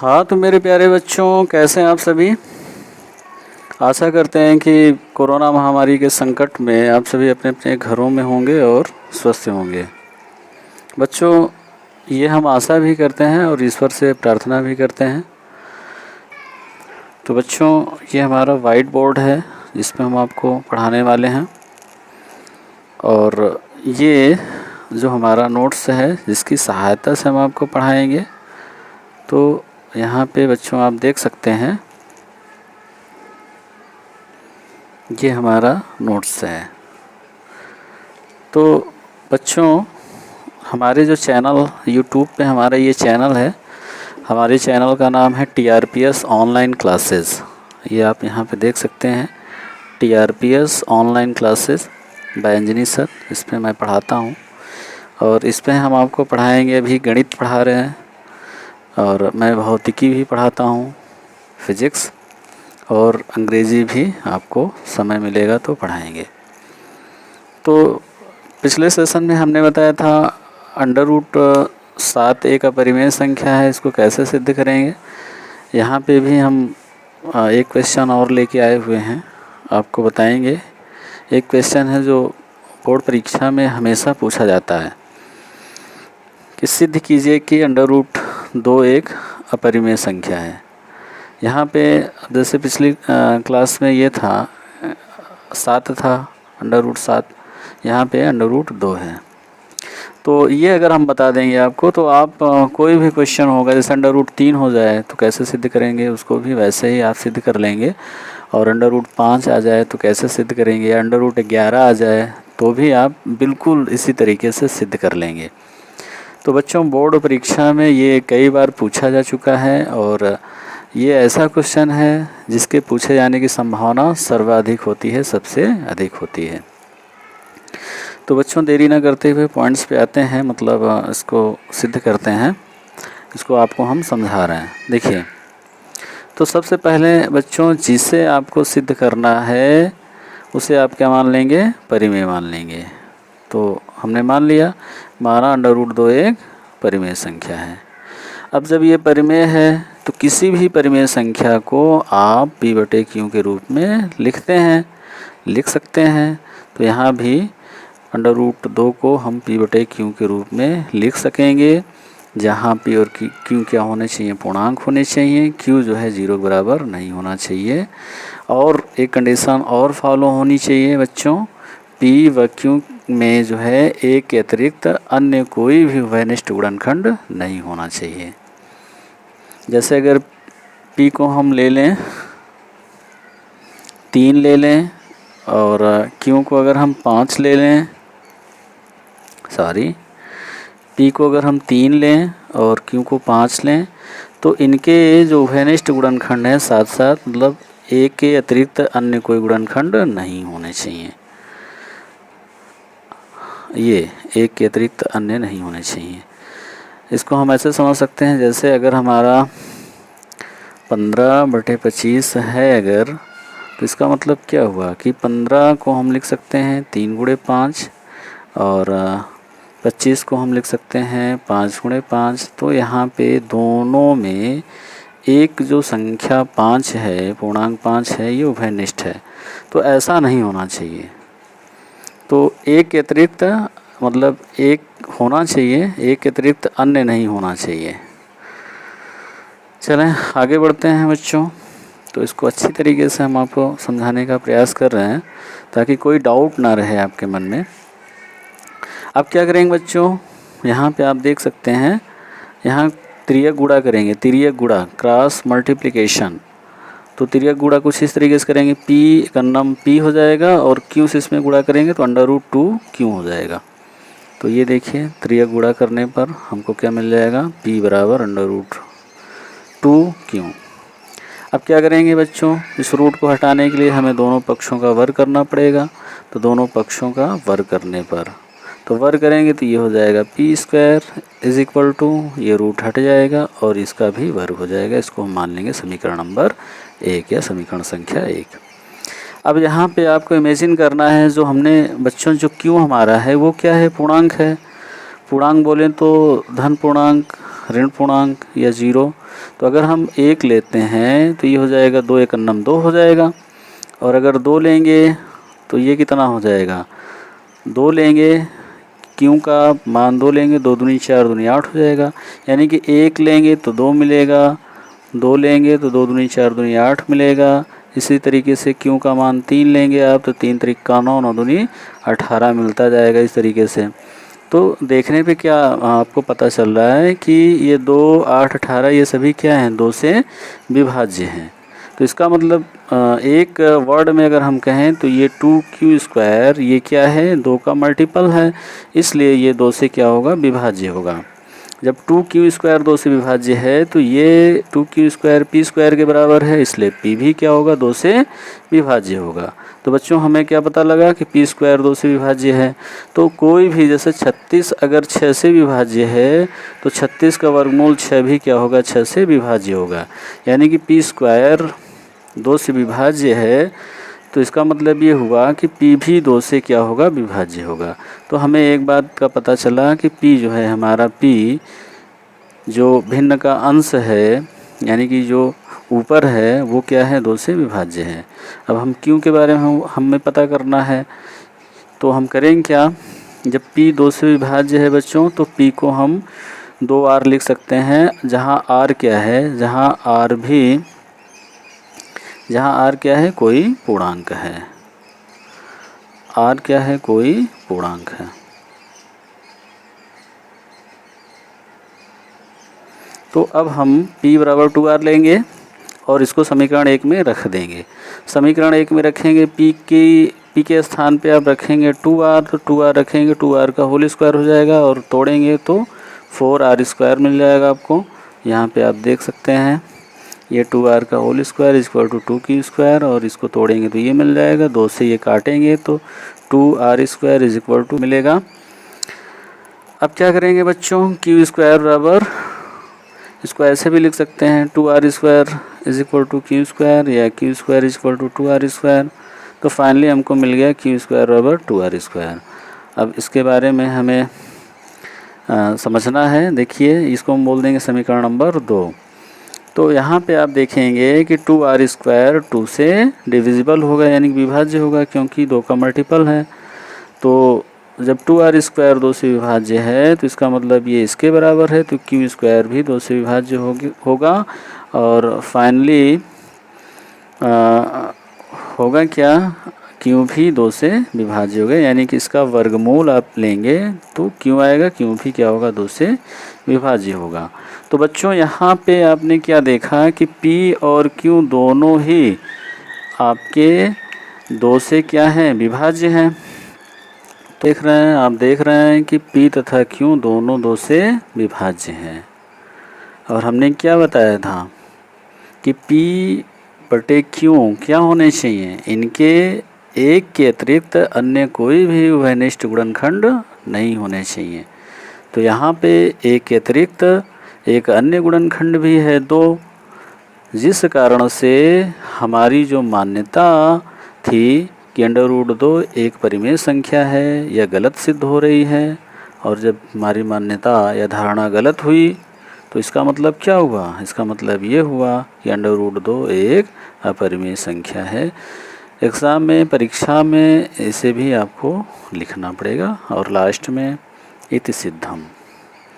हाँ, तो मेरे प्यारे बच्चों, कैसे हैं आप सभी। आशा करते हैं कि कोरोना महामारी के संकट में आप सभी अपने अपने घरों में होंगे और स्वस्थ होंगे। बच्चों, ये हम आशा भी करते हैं और ईश्वर से प्रार्थना भी करते हैं। तो बच्चों, ये हमारा वाइट बोर्ड है जिसमें हम आपको पढ़ाने वाले हैं, और ये जो हमारा नोट्स है जिसकी सहायता से हम आपको पढ़ाएंगे। तो यहाँ पे बच्चों आप देख सकते हैं, ये हमारा नोट्स है। तो बच्चों, हमारे जो चैनल यूट्यूब पे हमारा ये चैनल है, हमारे चैनल का नाम है TRPS ऑनलाइन क्लासेस। ये आप यहाँ पे देख सकते हैं, TRPS online classes bye Anjani sir. इस पर मैं पढ़ाता हूँ और इस पे हम आपको पढ़ाएंगे। अभी गणित पढ़ा रहे हैं और मैं भौतिकी भी पढ़ाता हूँ, फिजिक्स, और अंग्रेज़ी भी आपको समय मिलेगा तो पढ़ाएंगे। तो पिछले सेशन में हमने बताया था √7 एक अपरिमेय संख्या है, इसको कैसे सिद्ध करेंगे। यहाँ पे भी हम एक क्वेश्चन और लेके आए हुए हैं, आपको बताएंगे। एक क्वेश्चन है जो बोर्ड परीक्षा में हमेशा पूछा जाता है कि सिद्ध कीजिए कि √2 एक अपरिमेय संख्या है। यहाँ पे जैसे पिछली क्लास में ये था 7 था, √7, यहाँ पे √2 है। तो ये अगर हम बता देंगे आपको, तो आप कोई भी क्वेश्चन होगा, जैसे √3 हो जाए तो कैसे सिद्ध करेंगे, उसको भी वैसे ही आप सिद्ध कर लेंगे। और √5 आ जाए तो कैसे सिद्ध करेंगे, या √11 आ जाए तो भी आप बिल्कुल इसी तरीके से सिद्ध कर लेंगे। तो बच्चों, बोर्ड परीक्षा में ये कई बार पूछा जा चुका है और ये ऐसा क्वेश्चन है जिसके पूछे जाने की संभावना सर्वाधिक होती है, सबसे अधिक होती है। तो बच्चों, देरी ना करते हुए पॉइंट्स पे आते हैं, मतलब इसको सिद्ध करते हैं। इसको आपको हम समझा रहे हैं। देखिए, तो सबसे पहले बच्चों, जिसे आपको सिद्ध करना है उसे आप क्या मान लेंगे, परिमेय मान लेंगे। तो हमने मान लिया, हमारा √2 एक परिमेय संख्या है। अब जब ये परिमेय है तो किसी भी परिमेय संख्या को आप P/Q के रूप में लिख सकते हैं। तो यहाँ भी √2 को हम P/Q के रूप में लिख सकेंगे, जहाँ P और Q क्या होने चाहिए, पूर्णांक होने चाहिए। Q जो है 0 के बराबर नहीं होना चाहिए। और एक कंडीशन और फॉलो होनी चाहिए बच्चों, P व Q में जो है एक के अतिरिक्त अन्य कोई भी उभयनिष्ठ गुणनखंड नहीं होना चाहिए। जैसे अगर P को हम ले लें 3 ले लें और Q को अगर हम 5 ले लें, P को अगर हम 3 लें और Q को 5 लें, तो इनके जो उभयनिष्ठ गुणनखंड हैं साथ साथ, मतलब एक के अतिरिक्त अन्य कोई गुणनखंड नहीं होने चाहिए। ये एक के अतिरिक्त अन्य नहीं होने चाहिए। इसको हम ऐसे समझ सकते हैं, जैसे अगर हमारा 15/25 है अगर, तो इसका मतलब क्या हुआ कि 15 को हम लिख सकते हैं 3 × 5 और 25 को हम लिख सकते हैं 5 × 5। तो यहाँ पे दोनों में एक जो संख्या 5 है, पूर्णांक 5 है, ये उभयनिष्ठ है। तो ऐसा नहीं होना चाहिए। तो एक के अतिरिक्त, मतलब एक होना चाहिए, एक के अतिरिक्त अन्य नहीं होना चाहिए। चलें आगे बढ़ते हैं बच्चों। तो इसको अच्छी तरीके से हम आपको समझाने का प्रयास कर रहे हैं ताकि कोई डाउट ना रहे आपके मन में। अब क्या करेंगे बच्चों, यहाँ पे आप देख सकते हैं, यहाँ तिर्यक गुणा करेंगे, तिर्यक गुणा, क्रॉस मल्टीप्लिकेशन। तो तिर्यक गुणा कुछ इस तरीके से करेंगे, P का नाम P हो जाएगा और Q से इसमें गुणा करेंगे तो √2Q हो जाएगा। तो ये देखिए, तिर्यक गुणा करने पर हमको क्या मिल जाएगा, P बराबर √2Q। अब क्या करेंगे बच्चों, इस रूट को हटाने के लिए हमें दोनों पक्षों का वर्ग करना पड़ेगा। तो दोनों पक्षों का वर्ग करने पर, तो वर्ग करेंगे तो ये हो जाएगा P² ये रूट हट जाएगा और इसका भी वर्ग हो जाएगा। इसको हम मान लेंगे समीकरण नंबर 1 या समीकरण संख्या 1। अब यहाँ पे आपको इमेजिन करना है, जो हमने बच्चों जो Q हमारा है वो क्या है, पूर्णांक है। पूर्णांक बोलें तो धन पूर्णांक ऋण पूर्णांक या 0। तो अगर हम 1 लेते हैं तो ये हो जाएगा 2 1 2 हो जाएगा। और अगर 2 लेंगे तो ये कितना हो जाएगा, 2 लेंगे, क्यों का मान 2 लेंगे, 2 दूनी 4 दूनी 8 हो जाएगा। यानी कि 1 लेंगे तो 2 मिलेगा, 2 लेंगे तो 2 दूनी 4 दूनी 8 मिलेगा। इसी तरीके से क्यों का मान 3 लेंगे आप तो 3 3 9 9 दूनी 18 मिलता जाएगा इस तरीके से। तो देखने पे क्या आपको पता चल रहा है कि ये 2 8 18 ये सभी क्या हैं, 2 से विभाज्य हैं। तो इसका मतलब एक वर्ड में अगर हम कहें तो ये 2q² ये क्या है, 2 का मल्टीपल है, इसलिए ये 2 से क्या होगा, विभाज्य होगा। जब 2q² 2 से विभाज्य है तो ये 2q² p² के बराबर है, इसलिए p भी क्या होगा, 2 से विभाज्य होगा। तो बच्चों हमें क्या पता लगा कि p² 2 से विभाज्य है। तो कोई भी जैसे 36 अगर 6 से विभाज्य है तो 36 का वर्गमूल 6 भी क्या होगा, 6 से विभाज्य होगा। यानी कि p² 2 से विभाज्य है तो इसका मतलब ये हुआ कि p भी 2 से क्या होगा, विभाज्य होगा। तो हमें एक बात का पता चला कि p जो है हमारा p जो भिन्न का अंश है, यानी कि जो ऊपर है वो क्या है, 2 से विभाज्य है। अब हम q के बारे में हमें पता करना है, तो हम करेंगे क्या, जब p 2 से विभाज्य है बच्चों तो p को हम 2r लिख सकते हैं, जहाँ r क्या है, जहाँ r क्या है, कोई पूर्णांक है, r क्या है, कोई पूर्णांक है। तो अब हम p बराबर 2r लेंगे और इसको समीकरण 1 में रख देंगे। समीकरण 1 में रखेंगे p के स्थान पे आप रखेंगे 2r, तो 2r रखेंगे, 2r का होल स्क्वायर हो जाएगा और तोड़ेंगे तो 4r² मिल जाएगा आपको। यहाँ पे आप देख सकते हैं ये 2r का whole square equal to 2q², और इसको तोड़ेंगे तो ये मिल जाएगा, 2 से ये काटेंगे तो 2r² इज इक्वल टू मिलेगा। अब क्या करेंगे बच्चों, q² बराबर, इसको ऐसे भी लिख सकते हैं 2r² is equal to q² या q² is equal to 2r²। तो फाइनली हमको मिल गया q² बराबर 2r²। अब इसके बारे में हमें समझना है। देखिए इसको हम बोल देंगे समीकरण नंबर 2। तो यहाँ पे आप देखेंगे कि 2r² 2 से डिविजिबल होगा, यानी कि विभाज्य होगा, क्योंकि 2 का मल्टीपल है। तो जब 2r² 2 से विभाज्य है तो इसका मतलब ये इसके बराबर है, तो q² भी 2 से विभाज्य होगा। और फाइनली होगा क्या, q भी 2 से विभाज्य होगा, यानी कि इसका वर्गमूल आप लेंगे तो q आएगा, q भी क्या होगा, 2 से विभाज्य होगा। तो बच्चों यहाँ पे आपने क्या देखा कि p और q दोनों ही आपके 2 से क्या हैं, विभाज्य हैं। आप देख रहे हैं कि p तथा q दोनों 2 से विभाज्य हैं। और हमने क्या बताया था कि p/q क्या होने चाहिए, इनके एक के अतिरिक्त अन्य कोई भी उभयनिष्ठ गुणनखंड नहीं होने चाहिए। तो यहाँ पे एक के अतिरिक्त एक अन्य गुणनखंड भी है 2, जिस कारण से हमारी जो मान्यता थी कि √2 एक परिमेय संख्या है, यह गलत सिद्ध हो रही है। और जब हमारी मान्यता या धारणा गलत हुई तो इसका मतलब क्या हुआ, इसका मतलब ये हुआ कि √2 एक अपरिमेय संख्या है। एग्ज़ाम में, परीक्षा में इसे भी आपको लिखना पड़ेगा। और लास्ट में इति सिद्धम।